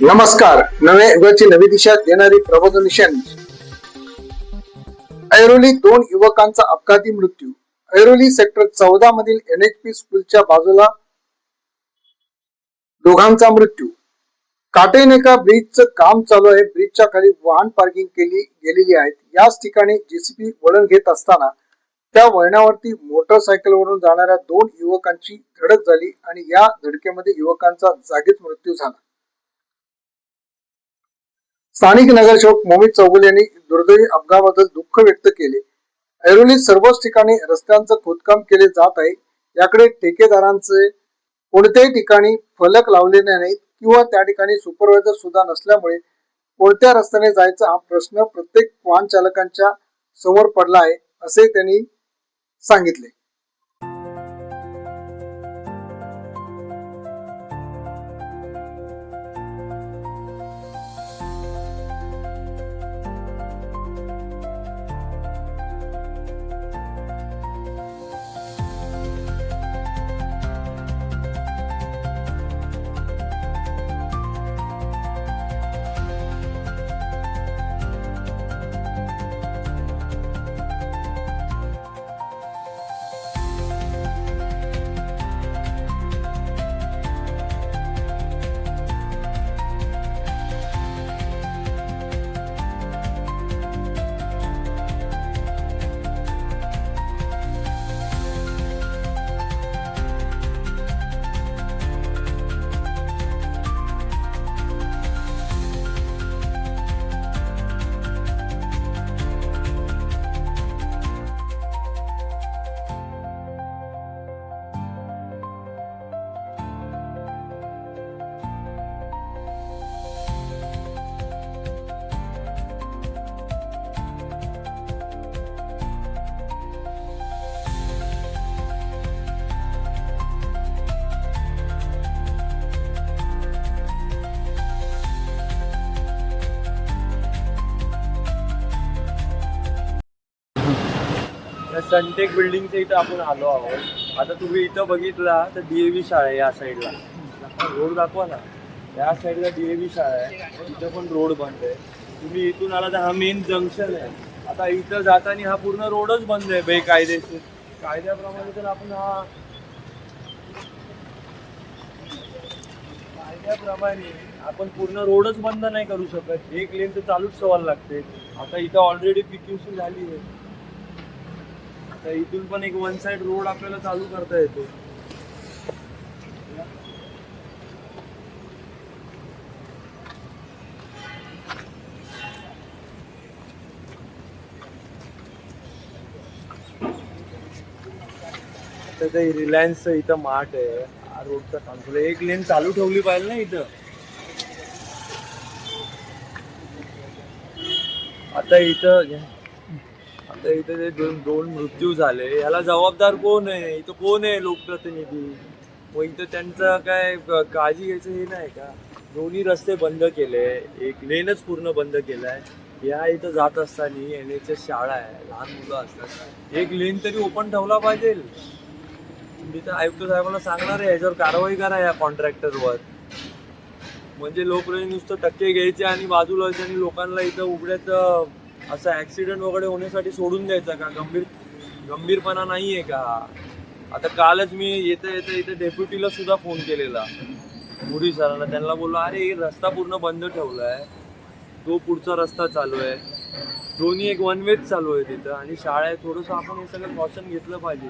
नमस्कार. नवे युगाची नवी दिशा देणारी प्रबोधन. ऐरोली 2 युवकांचा अपघाती मृत्यू. ऐरोली सेक्टर 14 मधील NHP स्कूलच्या बाजूला दोघांचा मृत्यू. काटेनेका ब्रिजचं काम चालू आहे. ब्रिजच्या खाली वाहन पार्किंग केली गेलेली आहेत. याच ठिकाणी JCB वळण घेत असताना त्या वळणावरती मोटरसायकलवरून जाणाऱ्या 2 युवकांची धडक झाली आणि या धडकेमध्ये युवकांचा जागीच मृत्यू झाला. स्थानिक नगरसेवक मोहित चौगुले यांनी दुर्दैवी अपघाताबद्दल दुःख व्यक्त केले. ऐरोलीत सर्वच ठिकाणी रस्त्यांचं खोदकाम केले जात आहे. याकडे ठेकेदारांचे कोणत्याही ठिकाणी फलक लावलेले नाहीत किंवा त्या ठिकाणी सुपरवायझर सुद्धा नसल्यामुळे कोणत्या रस्त्याने जायचा हा प्रश्न प्रत्येक वाहन चालकांच्या समोर पडला आहे, असे त्यांनी सांगितले. सनटेक बिल्डिंगच्या इथं आपण आलो आहोत. आता तुम्ही इथं बघितला तर DAV शाळा आहे. या साईडला रोड दाखवा ना. या साईडला DAV शाळा आहे. इथं पण रोड बंद आहे. तुम्ही इथून आला तर हा मेन जंक्शन आहे. आता इथं जाताना हा पूर्ण रोडच बंद आहे बेकायदेशीर. कायद्याप्रमाणे तर आपण आपण पूर्ण रोडच बंद नाही करू शकत. एक लेन तर चालूच ठेवायला लागते. आता इथं ऑलरेडी PQC झाली आहे. तर इथून पण एक वन साइड रोड आपल्याला चालू करता येतो. तर ते रिलायन्सचं इथं मार्ट आहे. हा रोडचा काम एक लेन चालू ठेवली पाहिजे ना इथं. आता इथं ते दोन मृत्यू झाले. याला जबाबदार कोण आहे? इथं कोण आहे लोकप्रतिनिधी? व इथं त्यांचं काय काळजी घ्यायचं हे नाही का? दोन्ही रस्ते बंद केले. एक लेनच पूर्ण बंद केलाय. या इथं जात असताना NHS शाळा आहे. लहान मुलं असतात. एक लेन तरी ओपन ठेवला पाहिजे. तिथं आयुक्त साहेबांना सांगणार आहे याच्यावर कारवाई करा या कॉन्ट्रॅक्टरवर. म्हणजे लोकप्रतिनिधी नुसतं टक्के घ्यायचे आणि बाजूला आणि लोकांना इथं उघड्यात असं ऍक्सिडेंट वगैरे होण्यासाठी सोडून द्यायचा का? गंभीरपणा नाहीये का? आता कालच मी येता इथे डेप्युटीला सुद्धा फोन केलेला मुडी सरांना. त्यांना बोललो अरे रस्ता पूर्ण बंद ठेवलाय. तो पुढचा रस्ता चालू आहे. दोन्ही एक वन वेच चालू आहे तिथं आणि शाळा आहे. थोडंसं आपण हे सगळं कॉशन घेतलं पाहिजे.